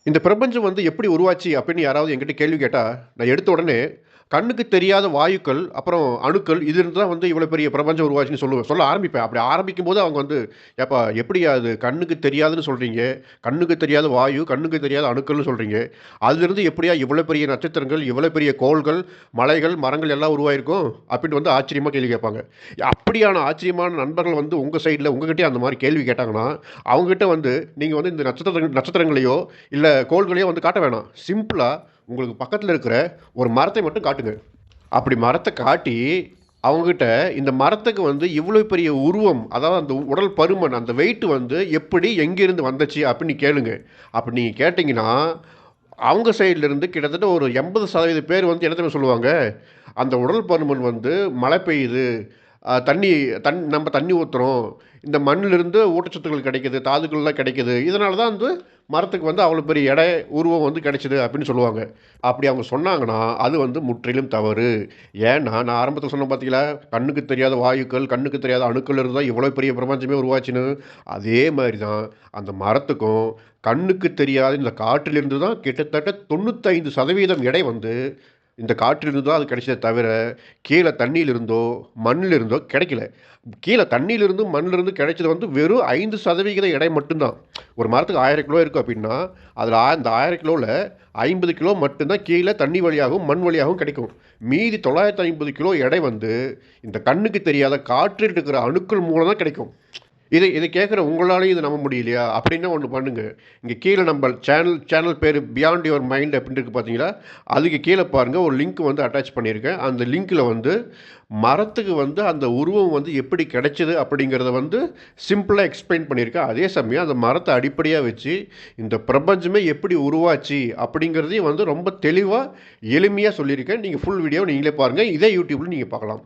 இந்த பிரபஞ்சம் வந்து எப்படி உருவாச்சு அப்படின்னு யாராவது என்கிட்ட கேள்வி கேட்டா, நான் எடுத்த உடனே கண்ணுக்கு தெரியாத வாயுக்கள், அப்புறம் அணுக்கள் இதிலிருந்து தான் வந்து இவ்வளோ பெரிய பிரபஞ்சம் உருவாச்சுன்னு சொல்ல ஆரம்பிப்பேன். அப்படி ஆரம்பிக்கும்போது அவங்க வந்து, "ஏப்பா எப்படிய்யா அது கண்ணுக்கு தெரியாதுன்னு சொல்றீங்க? கண்ணுக்கு தெரியாத வாயு, கண்ணுக்கு தெரியாத அணுக்கள்னு சொல்றீங்க. அதிலிருந்து எப்படிய்யா இவ்வளோ பெரிய நட்சத்திரங்கள், இவ்வளோ பெரிய கோள்கள், மலைகள், மரங்கள் எல்லாம் உருவாயிருக்கும்?" அப்படின்னு வந்து ஆச்சரியமா கேள்வி கேட்பாங்க. அப்படியான ஆச்சரியமான நண்பர்கள் வந்து உங்க சைட்ல உங்ககிட்டயே அந்த மாரி கேள்வி கேட்டாங்கன்னா, அவங்ககிட்ட வந்து நீங்க வந்து இந்த நட்சத்திரங்களையோ, இல்ல கோள்களையோ வந்து காட்ட வேணாம். சிம்பிளா உங்களுக்கு பக்கத்துல இருக்கிற ஒரு மரத்தை மட்டும் காட்டுங்க. அப்படி மரத்த காட்டி, அவங்ககிட்ட இந்த மரத்துக்கு வந்து இவ்வளோ பெரிய உருவம், அதாவது அந்த உடல் பருமன், அந்த வெயிட் வந்து எப்படி, எங்கேருந்து வந்துச்சு அப்படின்னு கேளுங்க. அப்படி நீங்க கேட்டீங்கன்னா, அவங்க சைட்ல இருந்து கிட்டத்தட்ட ஒரு 80% பேர் வந்து என்ன தெரியுமா சொல்லுவாங்க? அந்த உடல் பருமன் வந்து மழை பெய்யுது, தண்ணி நம்ம தண்ணி ஊத்துறோம். இந்த மண்ணிலிருந்து ஊட்டச்சத்துக்கள் கிடைக்குது, தாதுக்கள்லாம் கிடைக்குது. இதனால தான் வந்து மரத்துக்கு வந்து அவ்வளோ பெரிய எடை, உருவம் வந்து கிடைச்சது அப்படின்னு சொல்லுவாங்க. அப்படி அவங்க சொன்னாங்கன்னா, அது வந்து முற்றிலும் தவறு. ஏன்னா, நான் ஆரம்பத்தில சொன்னேன் பார்த்தீங்களா? கண்ணுக்கு தெரியாத வாயுக்கள், கண்ணுக்கு தெரியாத அணுக்கள் இருந்து தான் இவ்வளோ பெரிய பிரபஞ்சமே உருவாச்சுன்னு. அதே மாரி தான் அந்த மரத்துக்கும் கண்ணுக்கு தெரியாத இந்த காற்றிலிருந்து தான் கிட்டத்தட்ட 95% எடை வந்து இந்த காற்றிலிருந்து தான் அது கிடைச்சதே தவிர, கீழ தண்ணீலிருந்தோ, மண்ணிலிருந்தோ கிடைக்கல. கீழ தண்ணீலிருந்தும், மண்ணிலிருந்தும் கிடைச்சது வந்து வெறும் 5% எடை மட்டும் தான். ஒரு மரத்துக்கு 1000 கிலோ இருக்கு அப்டின்னா, அதுல அந்த 1000 கிலோல 50 கிலோ மட்டும் தான் கீழ தண்ணி வழியாகவும், மண் வழியாகவும் கிடைக்கும். மீதி 950 கிலோ எடை வந்து இந்த கண்ணுக்கு தெரியாத காற்றில் இருக்கிற அணுக்கள் மூலம் தான் கிடைக்கும். இத கேட்குற உங்களாலயும் இத நம்ப முடியலையா? அப்படின்னா ஒண்ணு பண்ணுங்க. இங்க கீழ நம்ப சேனல் பேரு பியாண்ட் யுவர் மைண்ட் அப்படின்னு இருக்கு பார்த்தீங்களா? அதுக்கு கீழ பாருங்க ஒரு லிங்க் வந்து அட்டாச் பண்ணியிருக்கேன். அந்த லிங்க்ல வந்து மரத்துக்கு வந்து அந்த உருவம் வந்து எப்படி கிடைச்சது அப்படிங்கிறத வந்து சிம்பிளா எக்ஸ்பிளைன் பண்ணியிருக்கேன். அதே சமயம் அந்த மரத்த அடிப்படையா வச்சு, இந்த பிரபஞ்சமே எப்படி உருவாச்சு அப்படிங்கிறதையும் வந்து ரொம்ப தெளிவா, எளிமையா சொல்லியிருக்கேன். நீங்க ஃபுல் வீடியோவ நீங்களே பாருங்க. இதே YouTubeல நீங்க பார்க்கலாம்.